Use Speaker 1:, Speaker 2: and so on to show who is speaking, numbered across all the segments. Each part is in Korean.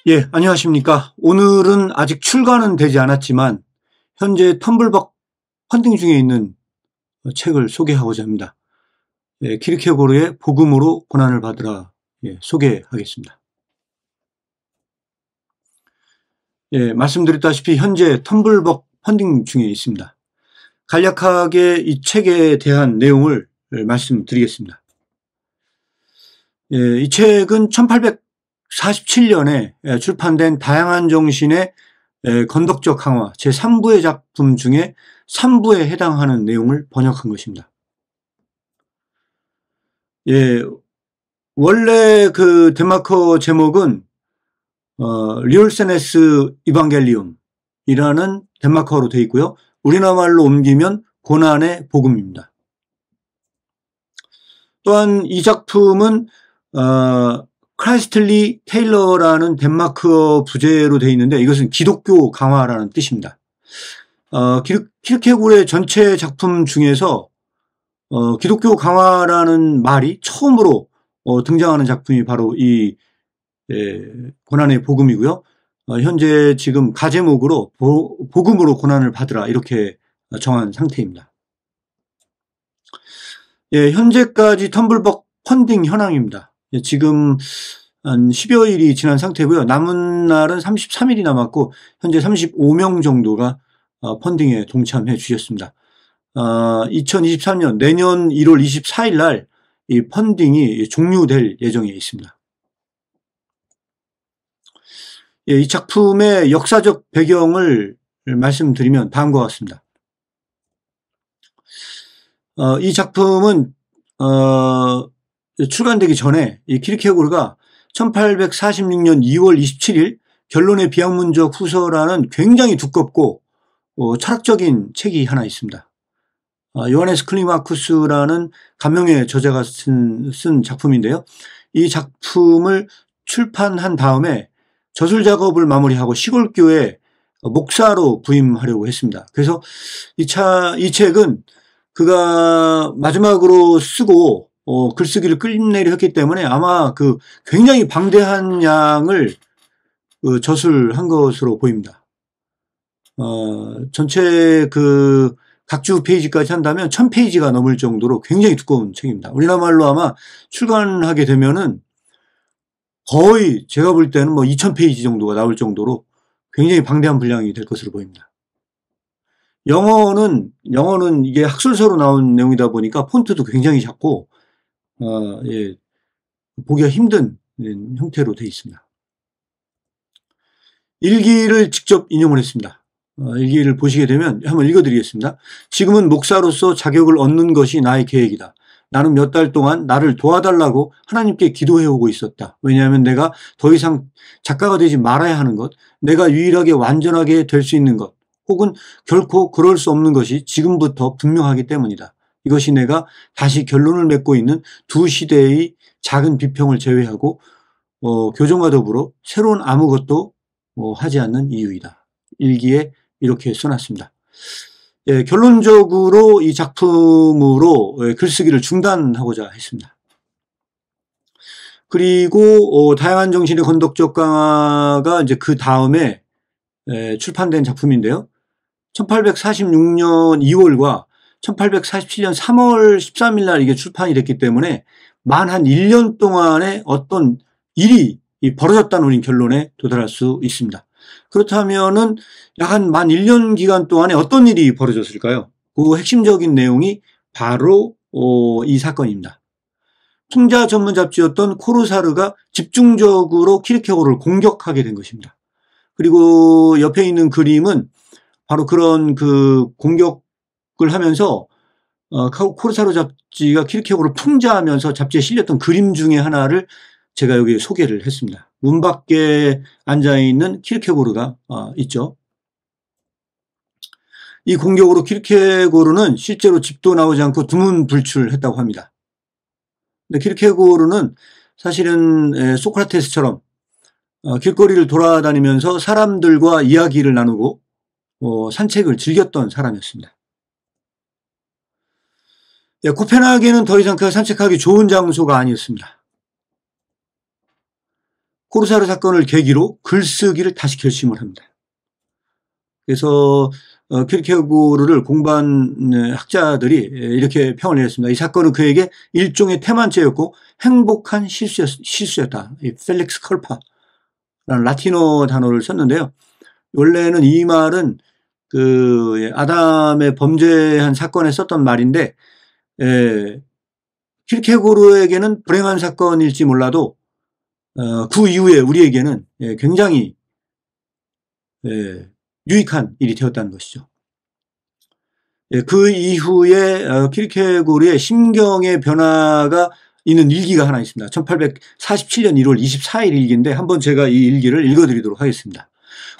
Speaker 1: 예, 안녕하십니까. 오늘은 아직 출간은 되지 않았지만 현재 텀블벅 펀딩 중에 있는 책을 소개하고자 합니다. 예, 키르케고르의 복음으로 고난을 받으라, 소개하겠습니다. 예, 말씀드렸다시피 현재 텀블벅 펀딩 중에 있습니다. 간략하게 이 책에 대한 내용을 말씀드리겠습니다. 예, 이 책은 1847년에 출판된 다양한 정신의 건덕적 강화 제3부의 작품 중에 3부에 해당하는 내용을 번역한 것입니다. 예, 원래 그 덴마크 제목은 리올세네스 이방겔리움이라는 덴마크어로 되어 있고요. 우리나라 말로 옮기면 고난의 복음입니다. 또한 이 작품은 크라이스틀리 테일러라는 덴마크어 부제로 되어 있는데 이것은 기독교 강화라는 뜻입니다. 키르케고르의 전체 작품 중에서 기독교 강화라는 말이 처음으로 등장하는 작품이 바로 이 고난의 복음이고요. 현재 지금 가제목으로 복음으로 고난을 받으라 이렇게 정한 상태입니다. 예, 현재까지 텀블벅 펀딩 현황입니다. 예, 지금 한 10여일이 지난 상태고요. 남은 날은 33일이 남았고 현재 35명 정도가 펀딩에 동참해 주셨습니다. 2023년 내년 1월 24일 날 이 펀딩이 종료될 예정에 있습니다. 예, 이 작품의 역사적 배경을 말씀드리면 다음과 같습니다. 이 작품은 출간되기 전에 이 키르케고르가 1846년 2월 27일 결론의 비학문적 후서라는 굉장히 두껍고 철학적인 책이 하나 있습니다. 요하네스 클리마쿠스라는 감명의 저자가 쓴 작품인데요. 이 작품을 출판한 다음에 저술 작업을 마무리하고 시골교회 목사로 부임하려고 했습니다. 그래서 이 책은 그가 마지막으로 쓰고 글쓰기를 끝내려 했기 때문에 아마 그 굉장히 방대한 양을 저술한 것으로 보입니다. 전체 그 각주 페이지까지 한다면 1000페이지가 넘을 정도로 굉장히 두꺼운 책입니다. 우리나라 말로 아마 출간하게 되면은 거의 제가 볼 때는 뭐 2000페이지 정도가 나올 정도로 굉장히 방대한 분량이 될 것으로 보입니다. 영어는 이게 학술서로 나온 내용이다 보니까 폰트도 굉장히 작고 예, 보기가 힘든 형태로 되어 있습니다. 일기를 직접 인용을 했습니다. 일기를 보시게 되면 한번 읽어드리겠습니다. 지금은 목사로서 자격을 얻는 것이 나의 계획이다. 나는 몇 달 동안 나를 도와달라고 하나님께 기도해오고 있었다. 왜냐하면 내가 더 이상 작가가 되지 말아야 하는 것, 내가 유일하게 완전하게 될 수 있는 것, 혹은 결코 그럴 수 없는 것이 지금부터 분명하기 때문이다. 이것이 내가 다시 결론을 맺고 있는 두 시대의 작은 비평을 제외하고 교정과 더불어 새로운 아무것도 하지 않는 이유이다. 일기에 이렇게 써놨습니다. 예, 결론적으로 이 작품으로 글쓰기를 중단하고자 했습니다. 그리고 다양한 정신의 건덕적 강화가 이제 그 다음에 출판된 작품인데요. 1846년 2월과 1847년 3월 13일 날 이게 출판이 됐기 때문에 만 한 1년 동안의 어떤 일이 벌어졌다는 우린 결론에 도달할 수 있습니다. 그렇다면은 약 한 만 1년 기간 동안에 어떤 일이 벌어졌을까요? 그 핵심적인 내용이 바로 이 사건입니다. 풍자 전문 잡지였던 코르사르가 집중적으로 키르케고르를 공격하게 된 것입니다. 그리고 옆에 있는 그림은 바로 그런 그 공격을 하면서 코르사르 잡지가 키르케고르를 풍자하면서 잡지에 실렸던 그림 중에 하나를 제가 여기 소개를 했습니다. 문 밖에 앉아있는 키르케고르가 있죠. 이 공격으로 키르케고르는 실제로 집도 나오지 않고 두문불출했다고 합니다. 근데 키르케고르는 사실은 소크라테스처럼 길거리를 돌아다니면서 사람들과 이야기를 나누고 산책을 즐겼던 사람이었습니다. 코펜하겐은 더 이상 그 산책하기 좋은 장소가 아니었습니다. 코르사르 사건을 계기로 글쓰기를 다시 결심을 합니다. 그래서 키르케고르를 공부한 학자들이 이렇게 평을 내렸습니다. 이 사건은 그에게 일종의 태만죄였고 행복한 실수였다. 이 펠릭스 컬파라는 라틴어 단어를 썼는데요. 원래는 이 말은 그 아담의 범죄한 사건에 썼던 말인데 키르케고르에게는 불행한 사건일지 몰라도 그 이후에 우리에게는 굉장히 유익한 일이 되었다는 것이죠. 그 이후에 키르케고르의 심경의 변화가 있는 일기가 하나 있습니다. 1847년 1월 24일 일기인데 한번 제가 이 일기를 읽어드리도록 하겠습니다.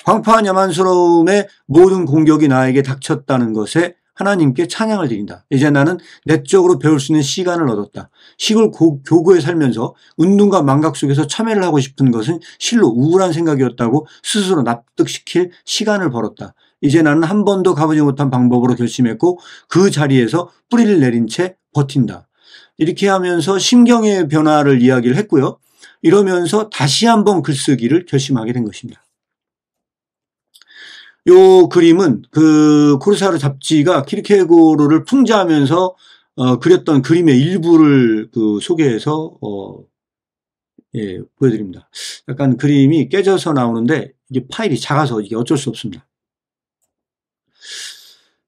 Speaker 1: 광파한 야만스러움의 모든 공격이 나에게 닥쳤다는 것에 하나님께 찬양을 드린다. 이제 나는 내적으로 배울 수 있는 시간을 얻었다. 시골 교구에 살면서 운동과 망각 속에서 참회를 하고 싶은 것은 실로 우울한 생각이었다고 스스로 납득시킬 시간을 벌었다. 이제 나는 한 번도 가보지 못한 방법으로 결심했고 그 자리에서 뿌리를 내린 채 버틴다. 이렇게 하면서 심경의 변화를 이야기를 했고요. 이러면서 다시 한번 글쓰기를 결심하게 된 것입니다. 요 그림은 그 코르사르 잡지가 키르케고르를 풍자하면서 그렸던 그림의 일부를 소개해서 보여드립니다. 약간 그림이 깨져서 나오는데 이게 파일이 작아서 이게 어쩔 수 없습니다.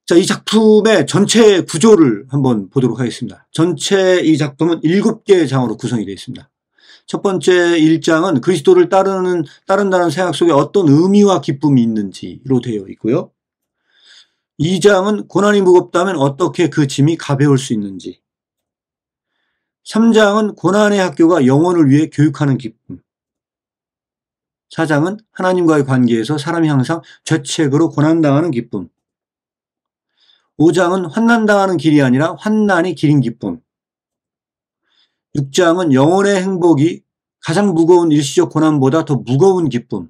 Speaker 1: 자, 이 작품의 전체 구조를 한번 보도록 하겠습니다. 전체 이 작품은 7개의 장으로 구성이 되어 있습니다. 첫 번째 1장은 그리스도를 따른다는 생각 속에 어떤 의미와 기쁨이 있는지로 되어 있고요. 2장은 고난이 무겁다면 어떻게 그 짐이 가벼울 수 있는지. 3장은 고난의 학교가 영혼을 위해 교육하는 기쁨. 4장은 하나님과의 관계에서 사람이 항상 죄책으로 고난당하는 기쁨. 5장은 환난당하는 길이 아니라 환난이 길인 기쁨. 6장은 영혼의 행복이 가장 무거운 일시적 고난보다 더 무거운 기쁨.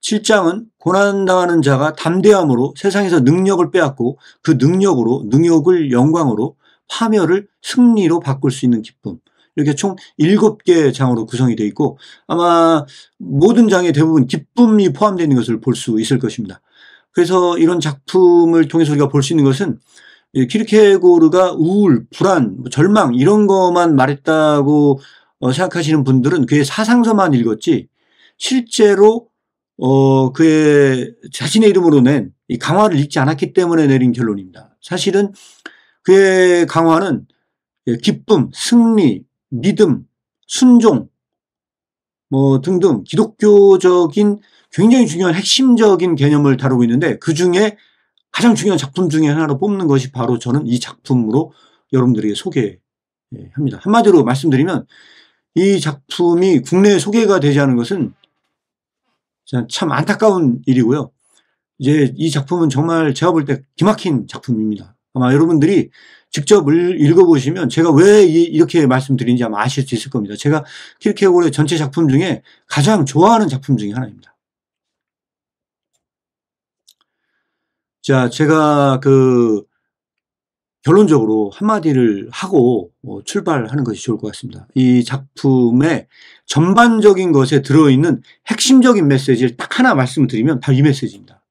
Speaker 1: 7장은 고난당하는 자가 담대함으로 세상에서 능력을 빼앗고 그 능력을 영광으로 파멸을 승리로 바꿀 수 있는 기쁨. 이렇게 총 7개의 장으로 구성이 되어 있고 아마 모든 장에 대부분 기쁨이 포함되어 있는 것을 볼 수 있을 것입니다. 그래서 이런 작품을 통해서 우리가 볼 수 있는 것은 키르케고르가 우울, 불안, 절망 이런 것만 말했다고 생각하시는 분들은 그의 사상서만 읽었지 실제로 그의 자신의 이름으로 낸 이 강화를 읽지 않았기 때문에 내린 결론입니다. 사실은 그의 강화는 기쁨, 승리, 믿음, 순종 등등 기독교적인 굉장히 중요한 핵심적인 개념을 다루고 있는데 그중에 가장 중요한 작품 중에 하나로 뽑는 것이 바로 저는 이 작품으로 여러분들에게 소개합니다. 한마디로 말씀드리면 이 작품이 국내에 소개가 되지 않은 것은 참 안타까운 일이고요. 이제 이 작품은 정말 제가 볼 때 기막힌 작품입니다. 아마 여러분들이 직접 읽어보시면 제가 왜 이렇게 말씀드리는지 아마 아실 수 있을 겁니다. 제가 키르케고르의 전체 작품 중에 가장 좋아하는 작품 중에 하나입니다. 자, 제가 결론적으로 한마디를 하고 출발하는 것이 좋을 것 같습니다. 이 작품의 전반적인 것에 들어있는 핵심적인 메시지를 딱 하나 말씀을 드리면 바로 이 메시지입니다.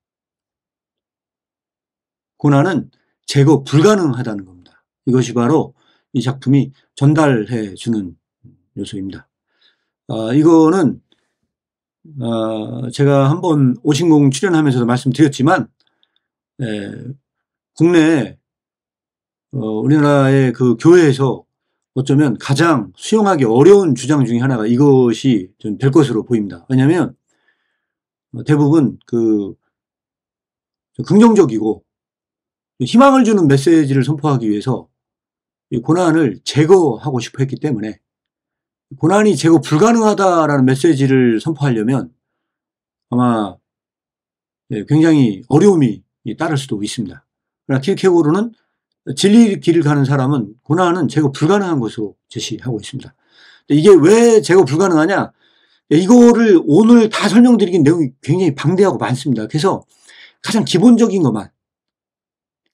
Speaker 1: 고난은 제거 불가능하다는 겁니다. 이것이 바로 이 작품이 전달해 주는 요소입니다. 이거는 제가 한번 오신공 출연하면서도 말씀드렸지만 국내에 우리나라의 그 교회에서 어쩌면 가장 수용하기 어려운 주장 중에 하나가 이것이 좀 될 것으로 보입니다. 왜냐하면 대부분 긍정적이고 희망을 주는 메시지를 선포하기 위해서 고난을 제거하고 싶어 했기 때문에 고난이 제거 불가능하다라는 메시지를 선포하려면 아마 굉장히 어려움이 따를 수도 있습니다. 그러나 키르케고르는 진리의 길을 가는 사람은 고난은 제거 불가능한 것으로 제시하고 있습니다. 이게 왜 제거 불가능하냐? 이거를 오늘 다 설명드리긴 내용이 굉장히 방대하고 많습니다. 그래서 가장 기본적인 것만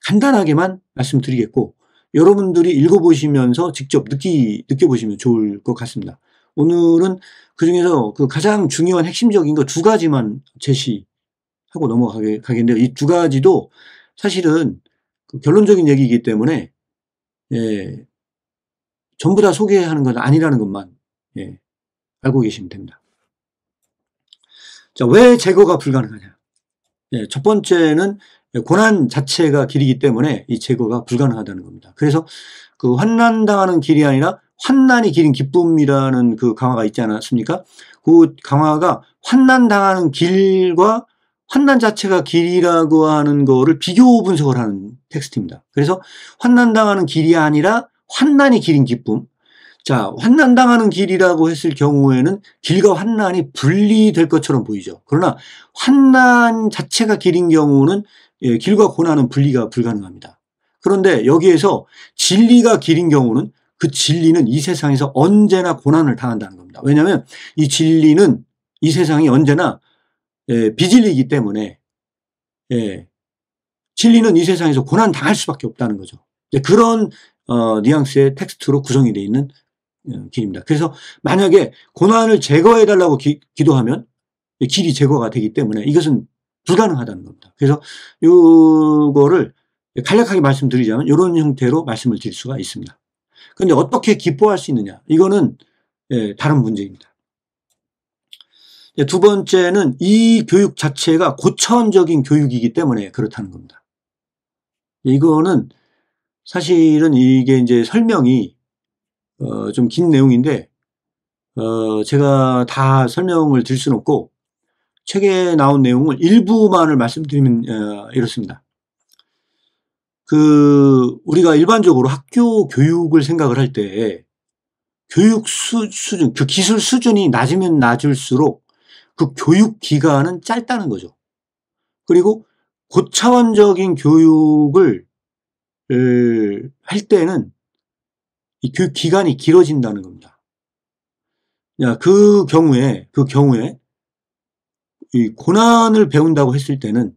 Speaker 1: 간단하게만 말씀드리겠고 여러분들이 읽어보시면서 직접 느껴보시면 좋을 것 같습니다. 오늘은 그 중에서 그 가장 중요한 핵심적인 거 두 가지만 제시하고 넘어가겠는데요. 이 두 가지도 사실은 그 결론적인 얘기이기 때문에, 예, 전부 다 소개하는 건 아니라는 것만, 예, 알고 계시면 됩니다. 자, 왜 제거가 불가능하냐? 예, 첫 번째는 고난 자체가 길이기 때문에 이 제거가 불가능하다는 겁니다. 그래서 그 환난당하는 길이 아니라 환난이 길인 기쁨이라는 그 강화가 있지 않았습니까? 그 강화가 환난당하는 길과 환난 자체가 길이라고 하는 거를 비교 분석을 하는 텍스트입니다. 그래서 환난당하는 길이 아니라 환난이 길인 기쁨. 자, 환난당하는 길이라고 했을 경우에는 길과 환난이 분리될 것처럼 보이죠. 그러나 환난 자체가 길인 경우는 길과 고난은 분리가 불가능합니다. 그런데 여기에서 진리가 길인 경우는 그 진리는 이 세상에서 언제나 고난을 당한다는 겁니다. 왜냐하면 이 진리는 이 세상이 언제나 비진리이기 때문에 진리는 이 세상에서 고난 당할 수밖에 없다는 거죠. 그런 뉘앙스의 텍스트로 구성이 되어 있는 길입니다. 그래서 만약에 고난을 제거해달라고 기도하면 길이 제거가 되기 때문에 이것은 불가능하다는 겁니다. 그래서 이거를 간략하게 말씀드리자면 이런 형태로 말씀을 드릴 수가 있습니다. 그런데 어떻게 기뻐할 수 있느냐? 이거는 다른 문제입니다. 두 번째는 이 교육 자체가 고차원적인 교육이기 때문에 그렇다는 겁니다. 이거는 사실은 이게 이제 설명이 좀 긴 내용인데 제가 다 설명을 드릴 수는 없고 책에 나온 내용을 일부만을 말씀드리면 이렇습니다. 우리가 일반적으로 학교 교육을 생각을 할 때 교육 수준, 그 기술 수준이 낮으면 낮을수록 그 교육 기간은 짧다는 거죠. 그리고 고차원적인 교육을 할 때는 이 교육 기간이 길어진다는 겁니다. 그 경우에 이 고난을 배운다고 했을 때는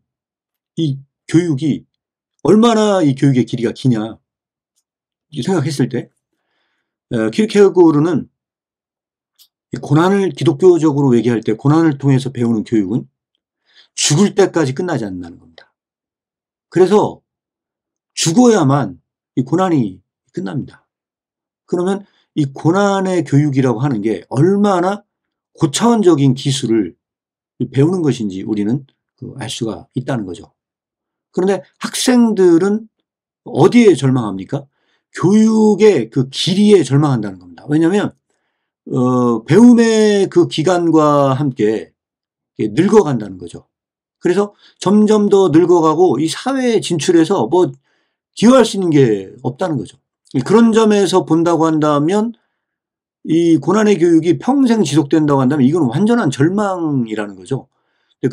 Speaker 1: 이 교육이 얼마나 이 교육의 길이가 기냐 생각했을 때 키르케고르는 고난을 기독교적으로 얘기할 때 고난을 통해서 배우는 교육은 죽을 때까지 끝나지 않는다는 겁니다. 그래서 죽어야만 이 고난이 끝납니다. 그러면 이 고난의 교육이라고 하는 게 얼마나 고차원적인 기술을 배우는 것인지 우리는 알 수가 있다는 거죠. 그런데 학생들은 어디에 절망합니까? 교육의 그 길이에 절망한다는 겁니다. 왜냐하면 배움의 그 기간과 함께 늙어간다는 거죠. 그래서 점점 더 늙어가고 이 사회에 진출해서 뭐 기여할 수 있는 게 없다는 거죠. 그런 점에서 본다고 한다면 이 고난의 교육이 평생 지속된다고 한다면 이건 완전한 절망이라는 거죠.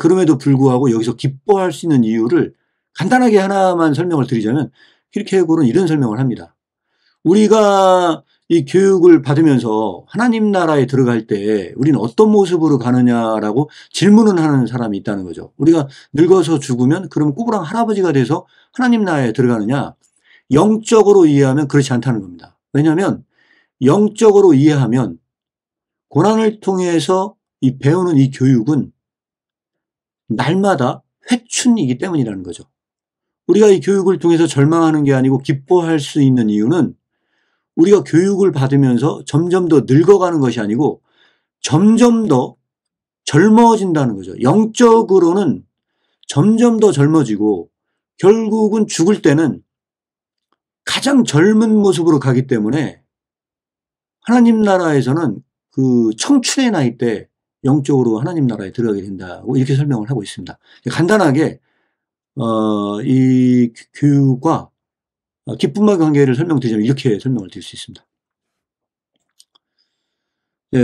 Speaker 1: 그럼에도 불구하고 여기서 기뻐할 수 있는 이유를 간단하게 하나만 설명을 드리자면 키르케고르는 이런 설명을 합니다. 우리가 이 교육을 받으면서 하나님 나라에 들어갈 때 우리는 어떤 모습으로 가느냐라고 질문을 하는 사람이 있다는 거죠. 우리가 늙어서 죽으면 그럼 꾸부랑 할아버지가 돼서 하나님 나라에 들어가느냐? 영적으로 이해하면 그렇지 않다는 겁니다. 왜냐하면 영적으로 이해하면 고난을 통해서 이 배우는 이 교육은 날마다 회춘이기 때문이라는 거죠. 우리가 이 교육을 통해서 절망하는 게 아니고 기뻐할 수 있는 이유는 우리가 교육을 받으면서 점점 더 늙어가는 것이 아니고 점점 더 젊어진다는 거죠. 영적으로는 점점 더 젊어지고 결국은 죽을 때는 가장 젊은 모습으로 가기 때문에 하나님 나라에서는 그 청춘의 나이 때 영적으로 하나님 나라에 들어가게 된다고 이렇게 설명을 하고 있습니다. 간단하게 이 교육과 기쁨의 관계를 설명드리자면 이렇게 설명을 드릴 수 있습니다.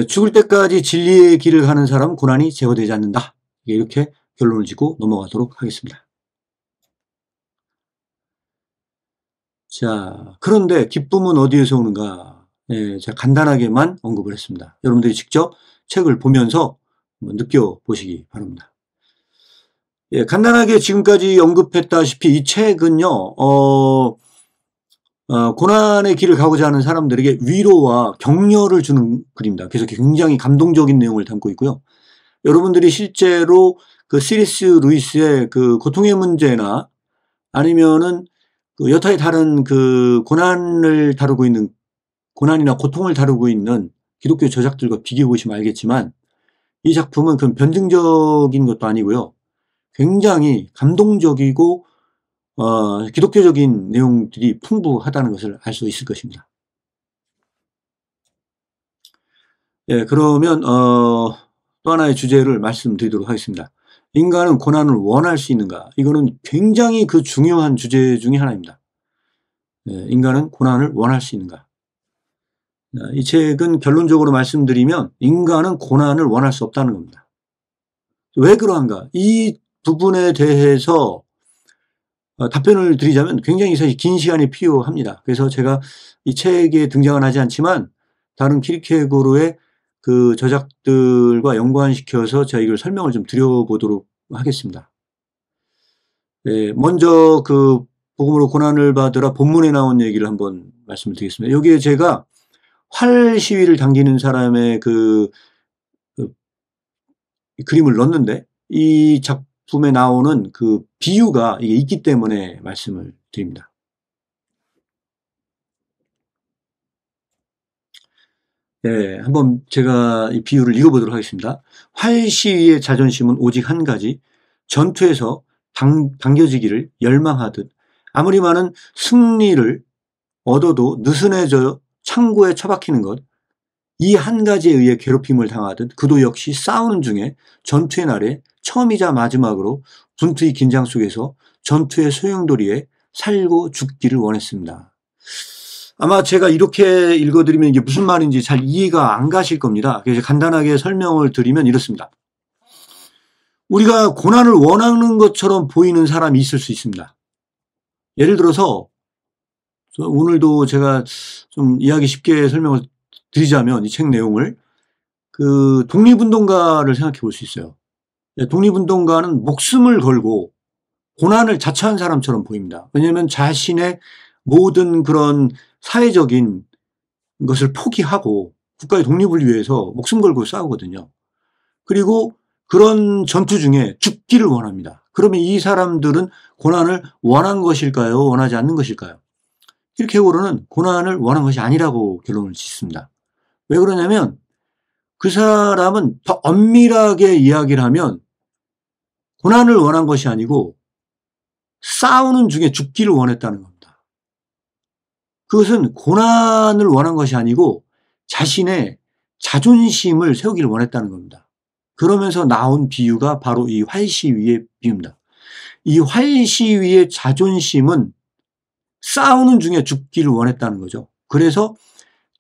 Speaker 1: 죽을 때까지 진리의 길을 가는 사람은 고난이 제거되지 않는다. 이렇게 결론을 짓고 넘어가도록 하겠습니다. 자, 그런데 기쁨은 어디에서 오는가? 제가 간단하게만 언급을 했습니다. 여러분들이 직접 책을 보면서 느껴보시기 바랍니다. 간단하게 지금까지 언급했다시피 이 책은요, 고난의 길을 가고자 하는 사람들에게 위로와 격려를 주는 글입니다. 그래서 굉장히 감동적인 내용을 담고 있고요. 여러분들이 실제로 그 C.S. 루이스의 그 고통의 문제나 아니면은 그 여타의 다른 그 고난을 다루고 있는, 고난이나 고통을 다루고 있는 기독교 저작들과 비교해 보시면 알겠지만, 이 작품은 그런 변증적인 것도 아니고요. 굉장히 감동적이고 기독교적인 내용들이 풍부하다는 것을 알 수 있을 것입니다. 예, 그러면 또 하나의 주제를 말씀드리도록 하겠습니다. 인간은 고난을 원할 수 있는가? 이거는 굉장히 그 중요한 주제 중에 하나입니다. 예, 인간은 고난을 원할 수 있는가? 이 책은 결론적으로 말씀드리면 인간은 고난을 원할 수 없다는 겁니다. 왜 그러한가? 이 부분에 대해서 답변을 드리자면 굉장히 사실 긴 시간이 필요합니다. 그래서 제가 이 책에 등장은 하지 않지만 다른 키르케고르의 그 저작들과 연관시켜서 제가 이걸 설명을 좀 드려보도록 하겠습니다. 네, 먼저 그 복음으로 고난을 받으라 본문에 나온 얘기를 한번 말씀을 드리겠습니다. 여기에 제가 활 시위를 당기는 사람의 그 그림을 넣었는데 이 작품에 나오는 그 비유가 이게 있기 때문에 말씀을 드립니다. 네, 한번 제가 이 비유를 읽어보도록 하겠습니다. 활 시위의 자존심은 오직 한 가지, 전투에서 당겨지기를 열망하듯 아무리 많은 승리를 얻어도 느슨해져 창고에 처박히는 것, 이 한 가지에 의해 괴롭힘을 당하듯 그도 역시 싸우는 중에 전투의 날에 처음이자 마지막으로 분투의 긴장 속에서 전투의 소용돌이에 살고 죽기를 원했습니다. 아마 제가 이렇게 읽어드리면 이게 무슨 말인지 잘 이해가 안 가실 겁니다. 그래서 간단하게 설명을 드리면 이렇습니다. 우리가 고난을 원하는 것처럼 보이는 사람이 있을 수 있습니다. 예를 들어서 오늘도 제가 좀 이해하기 쉽게 설명을 드리자면 이 책 내용을 그 독립운동가를 생각해 볼 수 있어요. 독립운동가는 목숨을 걸고 고난을 자처한 사람처럼 보입니다. 왜냐하면 자신의 모든 그런 사회적인 것을 포기하고 국가의 독립을 위해서 목숨 걸고 싸우거든요. 그리고 그런 전투 중에 죽기를 원합니다. 그러면 이 사람들은 고난을 원한 것일까요? 원하지 않는 것일까요? 키르케고르는 고난을 원한 것이 아니라고 결론을 짓습니다. 왜 그러냐면 그 사람은 더 엄밀하게 이야기를 하면 고난을 원한 것이 아니고 싸우는 중에 죽기를 원했다는 겁니다. 그것은 고난을 원한 것이 아니고 자신의 자존심을 세우기를 원했다는 겁니다. 그러면서 나온 비유가 바로 이 활시위의 비유입니다. 이 활시위의 자존심은 싸우는 중에 죽기를 원했다는 거죠. 그래서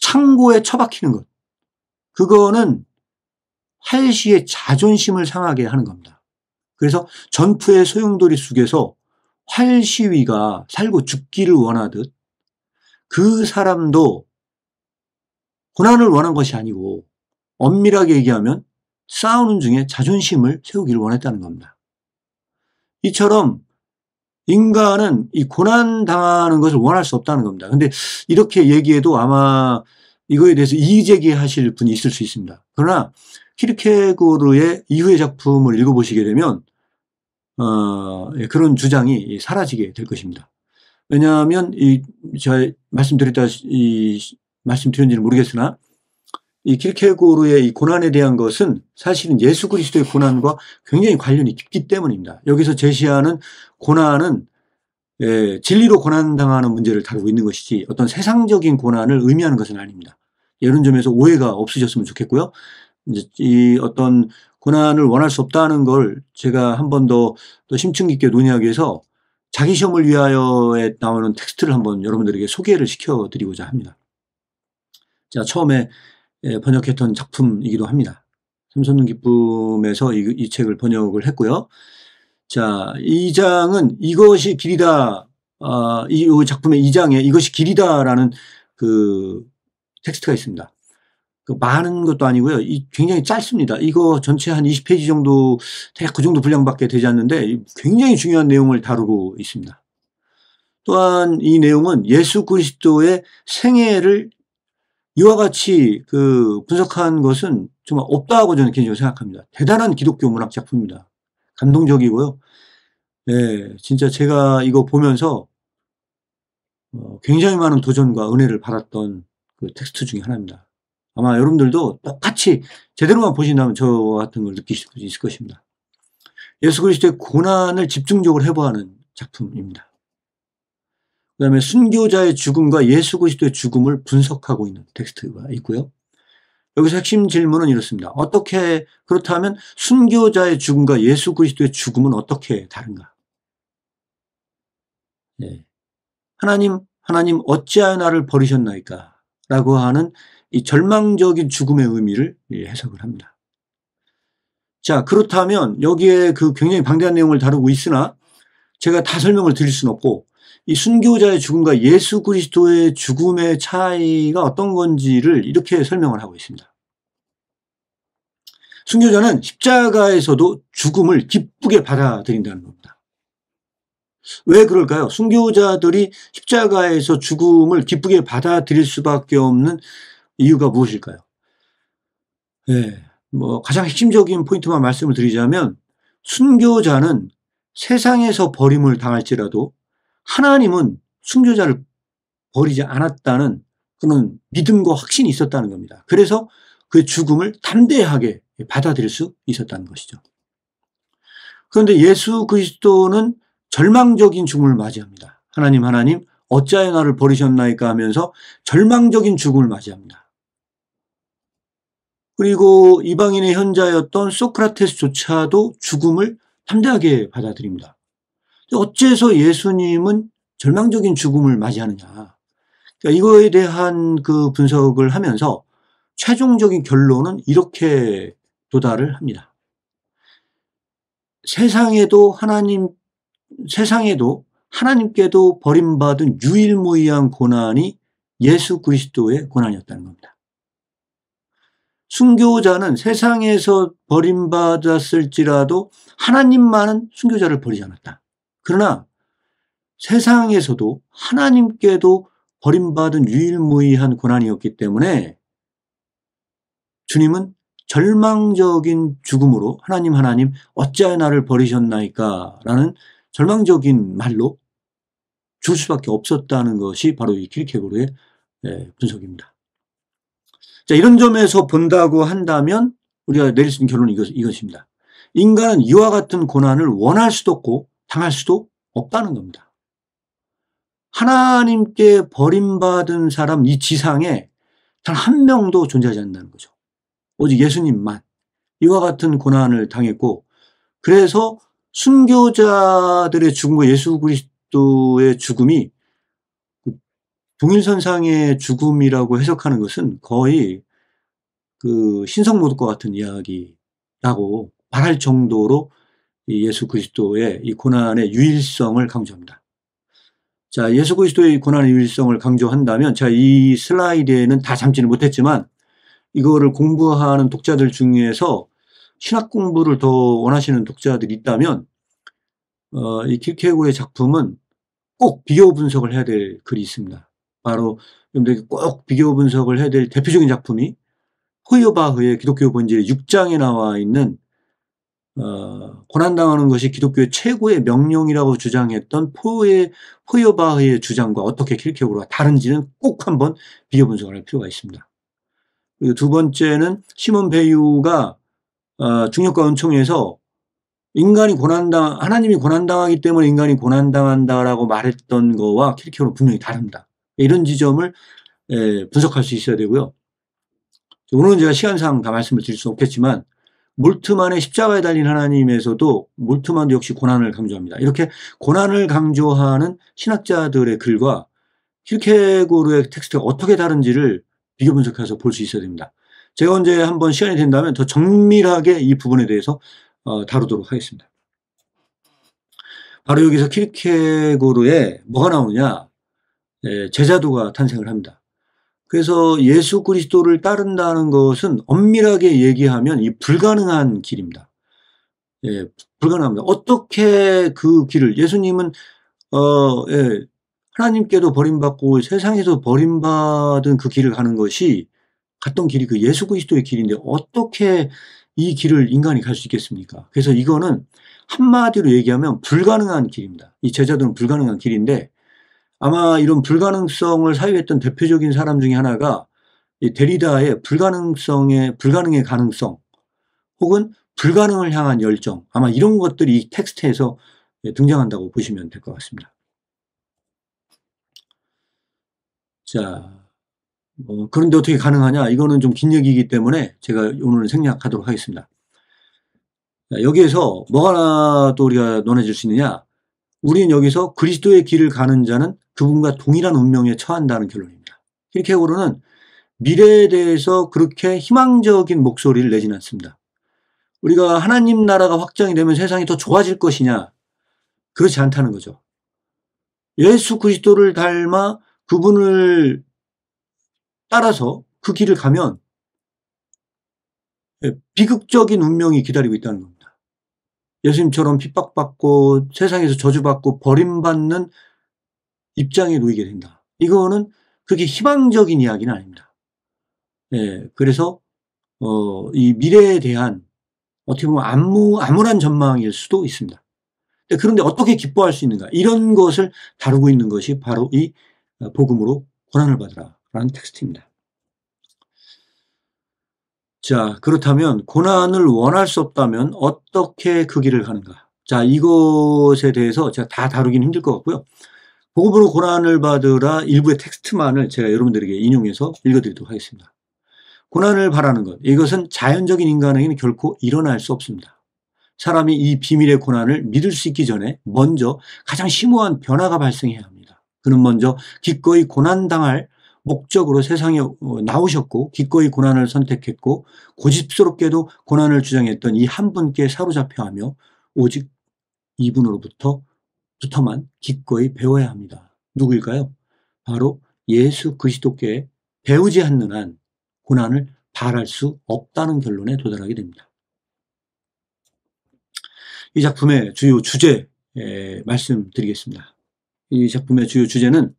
Speaker 1: 창고에 처박히는 것, 그거는 활시의 자존심을 상하게 하는 겁니다. 그래서 전투의 소용돌이 속에서 활시위가 살고 죽기를 원하듯 그 사람도 고난을 원한 것이 아니고 엄밀하게 얘기하면 싸우는 중에 자존심을 세우기를 원했다는 겁니다. 이처럼 인간은 이 고난 당하는 것을 원할 수 없다는 겁니다. 근데 이렇게 얘기해도 아마 이거에 대해서 이의제기하실 분이 있을 수 있습니다. 그러나 키르케고르의 이후의 작품을 읽어보시게 되면 그런 주장이 사라지게 될 것입니다. 왜냐하면 제가 말씀드렸는지는 모르겠으나 이 키르케고르의 이 고난에 대한 것은 사실은 예수 그리스도의 고난과 굉장히 관련이 깊기 때문입니다. 여기서 제시하는 고난은 진리로 고난당하는 문제를 다루고 있는 것이지 어떤 세상적인 고난을 의미하는 것은 아닙니다. 이런 점에서 오해가 없으셨으면 좋겠고요. 이제 이 어떤 고난을 원할 수 없다는 걸 제가 한 번 더 심층 깊게 논의하기 위해서 자기 시험을 위하여에 나오는 텍스트를 한번 여러분들에게 소개를 시켜드리고자 합니다. 제가 처음에 번역했던 작품이기도 합니다. 샘솟는 기쁨에서 이 책을 번역을 했고요. 자, 이 장은 이것이 길이다. 이 작품의 2장에 이것이 길이다라는 그 텍스트가 있습니다. 많은 것도 아니고요. 굉장히 짧습니다. 이거 전체 한 20페이지 정도, 대략 그 정도 분량밖에 되지 않는데 굉장히 중요한 내용을 다루고 있습니다. 또한 이 내용은 예수 그리스도의 생애를 이와 같이 분석한 것은 정말 없다고 저는 개인적으로 생각합니다. 대단한 기독교 문학 작품입니다. 감동적이고요. 예, 진짜 제가 이거 보면서 굉장히 많은 도전과 은혜를 받았던 그 텍스트 중에 하나입니다. 아마 여러분들도 똑같이 제대로만 보신다면 저 같은 걸 느끼실 수 있을 것입니다. 예수 그리스도의 고난을 집중적으로 해보하는 작품입니다. 그 다음에 순교자의 죽음과 예수 그리스도의 죽음을 분석하고 있는 텍스트가 있고요. 여기서 핵심 질문은 이렇습니다. 그렇다면 순교자의 죽음과 예수 그리스도의 죽음은 어떻게 다른가? 네. 하나님 어찌하여 나를 버리셨나이까? 라고 하는 이 절망적인 죽음의 의미를 해석을 합니다. 자, 그렇다면 여기에 굉장히 방대한 내용을 다루고 있으나 제가 다 설명을 드릴 수는 없고 이 순교자의 죽음과 예수 그리스도의 죽음의 차이가 어떤 건지를 이렇게 설명을 하고 있습니다. 순교자는 십자가에서도 죽음을 기쁘게 받아들인다는 겁니다. 왜 그럴까요? 순교자들이 십자가에서 죽음을 기쁘게 받아들일 수밖에 없는 이유가 무엇일까요? 네, 가장 핵심적인 포인트만 말씀을 드리자면 순교자는 세상에서 버림을 당할지라도 하나님은 순교자를 버리지 않았다는 그런 믿음과 확신이 있었다는 겁니다. 그래서 그 죽음을 담대하게 받아들일 수 있었다는 것이죠. 그런데 예수 그리스도는 절망적인 죽음을 맞이합니다. 하나님 어찌하여 나를 버리셨나이까 하면서 절망적인 죽음을 맞이합니다. 그리고 이방인의 현자였던 소크라테스조차도 죽음을 담대하게 받아들입니다. 어째서 예수님은 절망적인 죽음을 맞이하느냐. 그러니까 이거에 대한 분석을 하면서 최종적인 결론은 이렇게 도달을 합니다. 세상에도 하나님께도 버림받은 유일무이한 고난이 예수 그리스도의 고난이었다는 겁니다. 순교자는 세상에서 버림받았을지라도 하나님만은 순교자를 버리지 않았다. 그러나 세상에서도 하나님께도 버림받은 유일무이한 고난이었기 때문에 주님은 절망적인 죽음으로 하나님 어찌하여 나를 버리셨나이까 라는 절망적인 말로 죽을 수밖에 없었다는 것이 바로 이 키르케고르의 분석입니다. 자, 이런 점에서 본다고 한다면 우리가 내릴 수 있는 결론은 이것입니다. 인간은 이와 같은 고난을 원할 수도 없고 당할 수도 없다는 겁니다. 하나님께 버림받은 사람 이 지상에 단 한 명도 존재하지 않는다는 거죠. 오직 예수님만 이와 같은 고난을 당했고 그래서 순교자들의 죽음과 예수 그리스도의 죽음이 동일선상의 죽음이라고 해석하는 것은 거의 신성모독과 같은 이야기라고 말할 정도로 예수 그리스도의 이 고난의 유일성을 강조합니다. 자, 예수 그리스도의 고난의 유일성을 강조한다면 제가 이 슬라이드에는 다 담지는 못했지만 이거를 공부하는 독자들 중에서 신학 공부를 더 원하시는 독자들이 있다면 이 키르케고르의 작품은 꼭 비교 분석을 해야 될 글이 있습니다. 바로 여러분들이 꼭 비교 분석을 해야 될 대표적인 작품이 포이어바흐의 기독교 본질의 6장에 나와 있는 고난당하는 것이 기독교의 최고의 명령이라고 주장했던 포이어바흐의 주장과 어떻게 키르케고르가 다른지는 꼭 한번 비교 분석을 할 필요가 있습니다. 그리고 두 번째는 시몬 베유가 중력과 은총에서 하나님이 고난당하기 때문에 인간이 고난당한다라고 말했던 거와 키르케고르는 분명히 다릅니다. 이런 지점을 분석할 수 있어야 되고요. 오늘은 제가 시간상 다 말씀을 드릴 수 없겠지만 몰트만의 십자가에 달린 하나님에서도 몰트만도 역시 고난을 강조합니다. 이렇게 고난을 강조하는 신학자들의 글과 키르케고르의 텍스트가 어떻게 다른지를 비교 분석해서 볼 수 있어야 됩니다. 제가 언제 한번 시간이 된다면 더 정밀하게 이 부분에 대해서 다루도록 하겠습니다. 바로 여기서 키르케고르에 뭐가 나오느냐? 제자도가 탄생을 합니다. 그래서 예수 그리스도를 따른다는 것은 엄밀하게 얘기하면 이 불가능한 길입니다. 불가능합니다. 어떻게 그 길을 예수님은 하나님께도 버림받고 세상에서 버림받은 그 길을 가는 것이 갔던 길이 그 예수 그리스도의 길인데 어떻게 이 길을 인간이 갈 수 있겠습니까? 그래서 이거는 한마디로 얘기하면 불가능한 길입니다. 이 제자들은 불가능한 길인데 아마 이런 불가능성을 사유했던 대표적인 사람 중에 하나가 이 데리다의 불가능의 가능성 혹은 불가능을 향한 열정, 아마 이런 것들이 이 텍스트에서 등장한다고 보시면 될 것 같습니다. 자, 그런데 어떻게 가능하냐? 이거는 좀 긴 얘기이기 때문에 제가 오늘 생략하도록 하겠습니다. 자, 여기에서 뭐가 또 우리가 논해질 수 있느냐? 우리는 여기서 그리스도의 길을 가는 자는 그분과 동일한 운명에 처한다는 결론입니다. 킬케고르는 미래에 대해서 그렇게 희망적인 목소리를 내지는 않습니다. 우리가 하나님 나라가 확장이 되면 세상이 더 좋아질 것이냐? 그렇지 않다는 거죠. 예수 그리스도를 닮아 그분을 따라서 그 길을 가면 비극적인 운명이 기다리고 있다는 겁니다. 예수님처럼 핍박받고 세상에서 저주받고 버림받는 입장에 놓이게 된다. 이거는 그게 희망적인 이야기는 아닙니다. 그래서 이 미래에 대한 어떻게 보면 암울한 전망일 수도 있습니다. 그런데 어떻게 기뻐할 수 있는가? 이런 것을 다루고 있는 것이 바로 이 복음으로 고난을 받으라 라는 텍스트입니다. 자, 그렇다면 고난을 원할 수 없다면 어떻게 그 길을 가는가? 자, 이것에 대해서 제가 다 다루기는 힘들 것 같고요. 복음으로 고난을 받으라 일부의 텍스트만을 제가 여러분들에게 인용해서 읽어드리도록 하겠습니다. 고난을 바라는 것, 이것은 자연적인 인간에게는 결코 일어날 수 없습니다. 사람이 이 비밀의 고난을 믿을 수 있기 전에 먼저 가장 심오한 변화가 발생해야 합니다. 그는 먼저 기꺼이 고난당할 목적으로 세상에 나오셨고 기꺼이 고난을 선택했고 고집스럽게도 고난을 주장했던 이 한 분께 사로잡혀 하며 오직 이분으로부터만 기꺼이 배워야 합니다. 누구일까요? 바로 예수 그리스도께 배우지 않는 한 고난을 바랄 수 없다는 결론에 도달하게 됩니다. 이 작품의 주요 주제 말씀드리겠습니다. 이 작품의 주요 주제는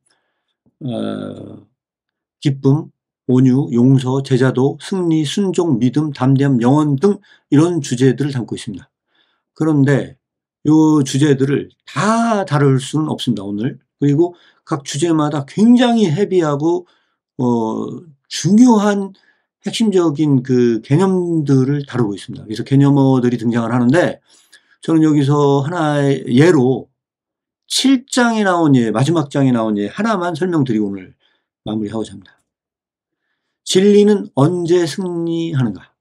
Speaker 1: 기쁨, 온유, 용서, 제자도, 승리, 순종, 믿음, 담대함, 영원 등 이런 주제들을 담고 있습니다. 그런데 이 주제들을 다 다룰 수는 없습니다, 오늘. 그리고 각 주제마다 굉장히 헤비하고 중요한 핵심적인 그 개념들을 다루고 있습니다. 그래서 개념어들이 등장을 하는데 저는 여기서 하나의 예로 7장에 나온 예, 마지막 장에 나온 예 하나만 설명드리고 오늘 마무리하고자 합니다. 진리는 언제 승리하는가?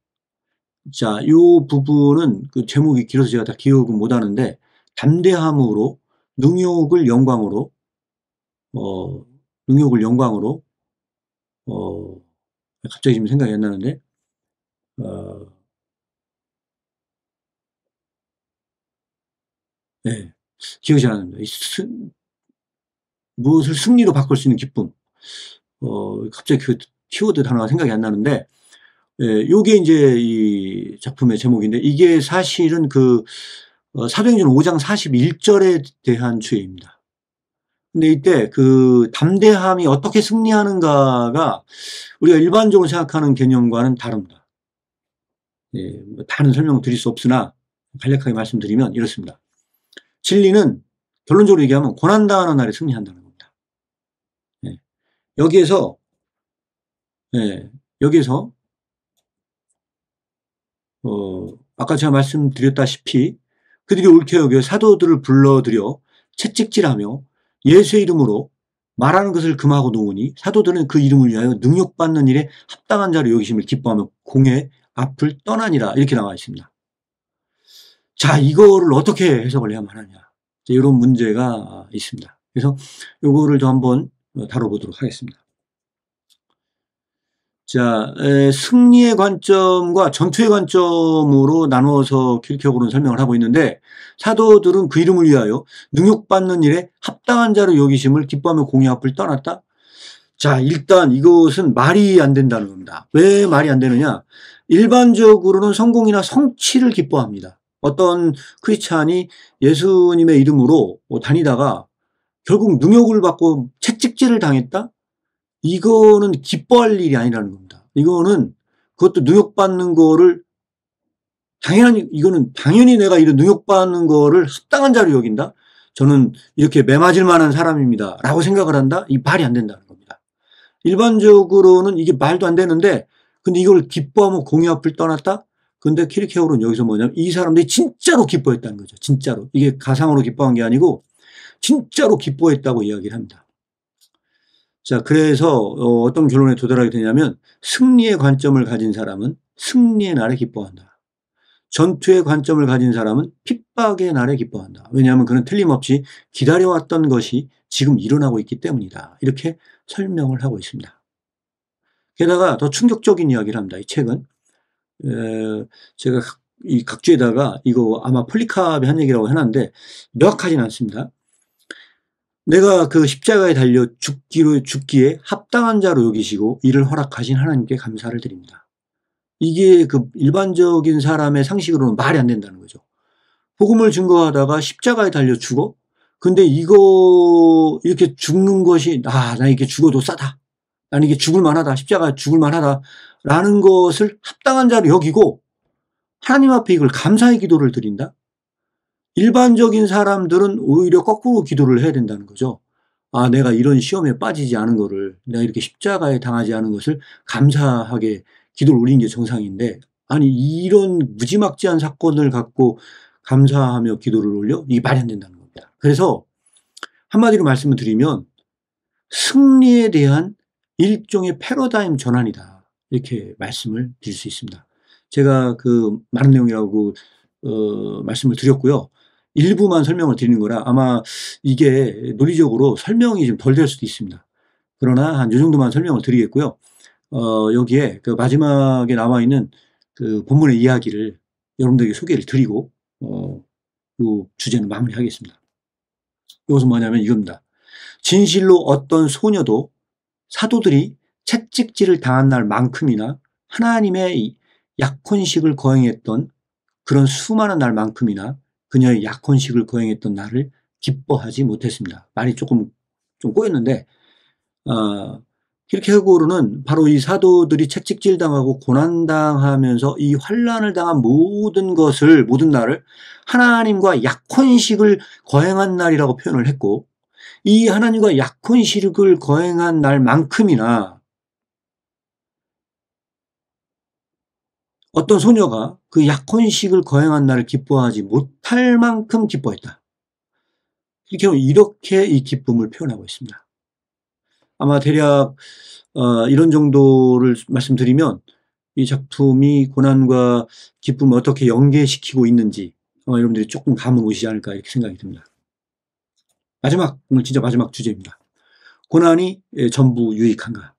Speaker 1: 자, 이 부분은 그 제목이 길어서 제가 다 기억은 못 하는데 담대함으로 능욕을 영광으로 갑자기 지금 생각이 안 나는데 네, 기억이 잘 안 납니다. 무엇을 승리로 바꿀 수 있는 기쁨. 갑자기 그 키워드 단어가 생각이 안 나는데, 요게 이제 이 작품의 제목인데, 이게 사실은 사도행전 5장 41절에 대한 주제입니다. 근데 이때 그 담대함이 어떻게 승리하는가가 우리가 일반적으로 생각하는 개념과는 다릅니다. 다른 설명을 드릴 수 없으나 간략하게 말씀드리면 이렇습니다. 진리는 결론적으로 얘기하면 고난당하는 날에 승리한다는 겁니다. 여기에서 아까 제가 말씀드렸다시피 그들이 옳게 여겨 사도들을 불러들여 채찍질하며 예수의 이름으로 말하는 것을 금하고 놓으니 사도들은 그 이름을 위하여 능욕받는 일에 합당한 자로 여기심을 기뻐하며 공회 앞을 떠나니라 이렇게 나와 있습니다. 자, 이거를 어떻게 해석을 해야만 하냐. 이런 문제가 있습니다. 그래서 이거를 좀 한번 다뤄보도록 하겠습니다. 자, 승리의 관점과 전투의 관점으로 나누어서 킬케고르는 설명을 하고 있는데 사도들은 그 이름을 위하여 능욕받는 일에 합당한 자로 여기심을 기뻐하며 공의 앞을 떠났다. 자, 일단 이것은 말이 안 된다는 겁니다. 왜 말이 안 되느냐? 일반적으로는 성공이나 성취를 기뻐합니다. 어떤 크리스찬이 예수님의 이름으로 다니다가 결국 능욕을 받고 채찍질을 당했다? 이거는 기뻐할 일이 아니라는 겁니다. 이거는 그것도 능욕받는 거를 이거는 당연히 내가 이런 능욕받는 거를 합당한 자로 여긴다? 저는 이렇게 매맞을 만한 사람입니다. 라고 생각을 한다? 이 말이 안 된다는 겁니다. 일반적으로는 이게 말도 안 되는데, 근데 이걸 기뻐하면 공의 앞을 떠났다? 근데 키르케고르는 여기서 뭐냐면 이 사람들이 진짜로 기뻐했다는 거죠. 진짜로. 이게 가상으로 기뻐한 게 아니고 진짜로 기뻐했다고 이야기를 합니다. 자, 그래서 어떤 결론에 도달하게 되냐면 승리의 관점을 가진 사람은 승리의 날에 기뻐한다. 전투의 관점을 가진 사람은 핍박의 날에 기뻐한다. 왜냐하면 그는 틀림없이 기다려왔던 것이 지금 일어나고 있기 때문이다. 이렇게 설명을 하고 있습니다. 게다가 더 충격적인 이야기를 합니다. 이 책은 제가 이 각주에다가 이거 아마 폴리캅이 한 얘기라고 해놨는데 명확하진 않습니다. 내가 그 십자가에 달려 죽기에 합당한 자로 여기시고 이를 허락하신 하나님께 감사를 드립니다. 이게 그 일반적인 사람의 상식으로는 말이 안 된다는 거죠. 복음을 증거하다가 십자가에 달려 죽어? 근데 이거 이렇게 죽는 것이 나 이게 죽어도 싸다. 나는 이게 죽을 만하다. 십자가 죽을 만하다. 라는 것을 합당한 자로 여기고 하나님 앞에 이걸 감사의 기도를 드린다? 일반적인 사람들은 오히려 거꾸로 기도를 해야 된다는 거죠. 아, 내가 이런 시험에 빠지지 않은 거를, 내가 이렇게 십자가에 당하지 않은 것을 감사하게 기도를 올린 게 정상인데, 아니, 이런 무지막지한 사건을 갖고 감사하며 기도를 올려? 이게 말이 안 된다는 겁니다. 그래서 한마디로 말씀을 드리면 승리에 대한 일종의 패러다임 전환이다. 이렇게 말씀을 드릴 수 있습니다. 제가 그 많은 내용이라고 말씀을 드렸고요. 일부만 설명을 드리는 거라 아마 이게 논리적으로 설명이 좀 덜 될 수도 있습니다. 그러나 한 이 정도만 설명을 드리겠고요. 여기에 그 마지막에 나와 있는 그 본문의 이야기를 여러분들에게 소개를 드리고 이 주제는 마무리하겠습니다. 이것은 뭐냐면 이겁니다. 진실로 어떤 소녀도 사도들이 채찍질을 당한 날만큼이나 하나님의 약혼식을 거행했던 그런 수많은 날만큼이나 그녀의 약혼식을 거행했던 날을 기뻐하지 못했습니다. 말이 조금 좀 꼬였는데 키르케고르는 바로 이 사도들이 채찍질 당하고 고난당하면서 이 환난을 당한 모든 날을 하나님과 약혼식을 거행한 날이라고 표현을 했고, 이 하나님과 약혼식을 거행한 날만큼이나 어떤 소녀가 그 약혼식을 거행한 날을 기뻐하지 못할 만큼 기뻐했다. 이렇게 이 기쁨을 표현하고 있습니다. 아마 대략 이런 정도를 말씀드리면 이 작품이 고난과 기쁨을 어떻게 연계시키고 있는지 여러분들이 조금 감은 오시지 않을까 이렇게 생각이 듭니다. 오늘 진짜 마지막 주제입니다. 고난이 전부 유익한가?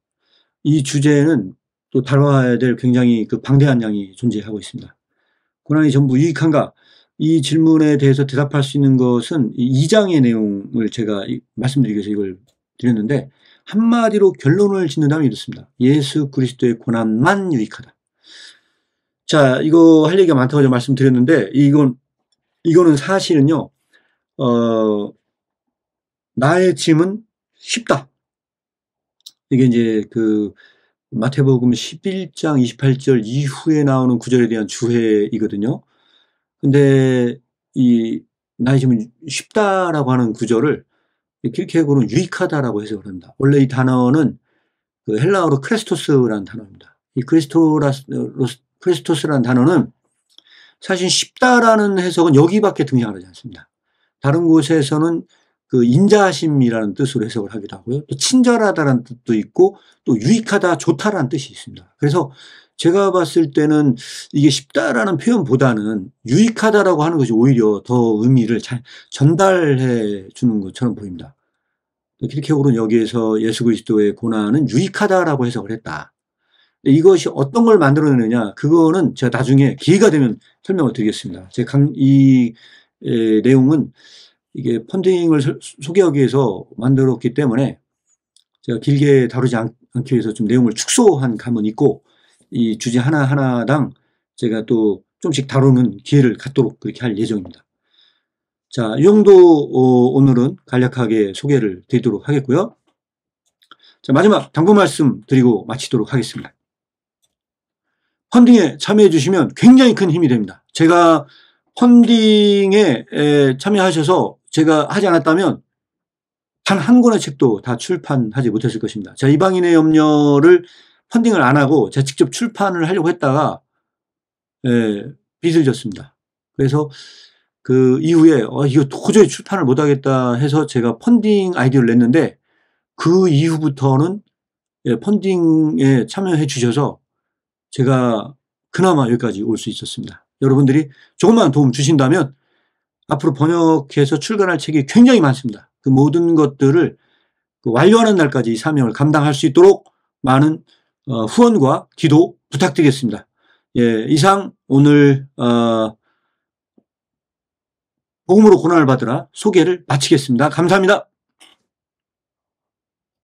Speaker 1: 이 주제는 또 다뤄야 될 굉장히 그 방대한 양이 존재하고 있습니다. 고난이 전부 유익한가? 이 질문에 대해서 대답할 수 있는 것은 2장의 내용을 제가 말씀드리기 위해서 이걸 드렸는데, 한마디로 결론을 짓는다면 이렇습니다. 예수 그리스도의 고난만 유익하다. 자, 이거 할 얘기가 많다고 제가 말씀드렸는데, 이거는 사실은요, 나의 짐은 쉽다. 이게 이제 그 마태복음 11장 28절 이후에 나오는 구절에 대한 주해이거든요. 근데 이 나의 짐은 쉽다라고 하는 구절을 키르케고르는 유익하다라고 해석을 합니다. 원래 이 단어는 그 헬라어로 크레스토스라는 단어입니다. 이 크레스토스라는 단어는 사실 쉽다라는 해석은 여기밖에 등장을 하지 않습니다. 다른 곳에서는 그 인자하심이라는 뜻으로 해석을 하기도 하고요. 또 친절하다라는 뜻도 있고 또 유익하다, 좋다라는 뜻이 있습니다. 그래서 제가 봤을 때는 이게 쉽다라는 표현보다는 유익하다라고 하는 것이 오히려 더 의미를 잘 전달해 주는 것처럼 보입니다. 키르케고르는 여기에서 예수 그리스도의 고난은 유익하다라고 해석을 했다. 이것이 어떤 걸 만들어내느냐, 그거는 제가 나중에 기회가 되면 설명을 드리겠습니다. 이 내용은 이게 펀딩을 소개하기 위해서 만들었기 때문에 제가 길게 다루지 않기 위해서 좀 내용을 축소한 감은 있고, 이 주제 하나하나당 제가 또 좀씩 다루는 기회를 갖도록 그렇게 할 예정입니다. 자, 이 정도 오늘은 간략하게 소개를 드리도록 하겠고요. 자, 마지막 당부 말씀 드리고 마치도록 하겠습니다. 펀딩에 참여해 주시면 굉장히 큰 힘이 됩니다. 제가 펀딩에 참여하셔서 제가 하지 않았다면 단 한 권의 책도 다 출판하지 못했을 것입니다. 자, 이방인의 염려를 펀딩을 안 하고 제가 직접 출판을 하려고 했다가 빚을 졌습니다. 그래서 그 이후에 이거 도저히 출판을 못하겠다 해서 제가 펀딩 아이디어를 냈는데 그 이후부터는 펀딩에 참여해 주셔서 제가 그나마 여기까지 올 수 있었습니다. 여러분들이 조금만 도움 주신다면 앞으로 번역해서 출간할 책이 굉장히 많습니다. 그 모든 것들을 완료하는 날까지 이 사명을 감당할 수 있도록 많은 후원과 기도 부탁드리겠습니다. 예, 이상 오늘 복음으로 고난을 받으라 소개를 마치겠습니다. 감사합니다.